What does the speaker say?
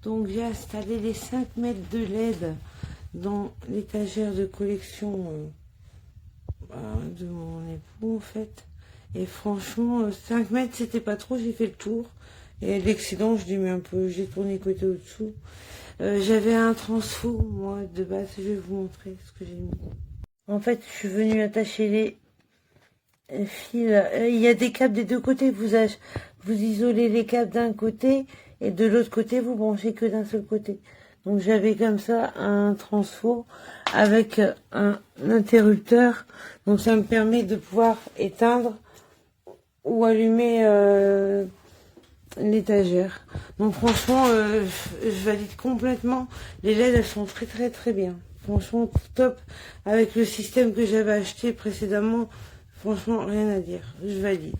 Donc j'ai installé les 5 mètres de LED dans l'étagère de collection de mon époux en fait. Et franchement, 5 mètres c'était pas trop, j'ai fait le tour. Et l'excédent, je l'ai mis un peu, j'ai tourné côté au-dessous. J'avais un transfo, moi, de base, je vais vous montrer ce que j'ai mis. En fait, je suis venue attacher les fils. Il y a des câbles des deux côtés, vous isolez les câbles d'un côté, et de l'autre côté, vous branchez que d'un seul côté. Donc j'avais comme ça un transfo avec un interrupteur. Donc ça me permet de pouvoir éteindre ou allumer l'étagère. Donc franchement, je valide complètement. Les LED, elles sont très très très bien. Franchement, top. Avec le système que j'avais acheté précédemment, franchement, rien à dire. Je valide.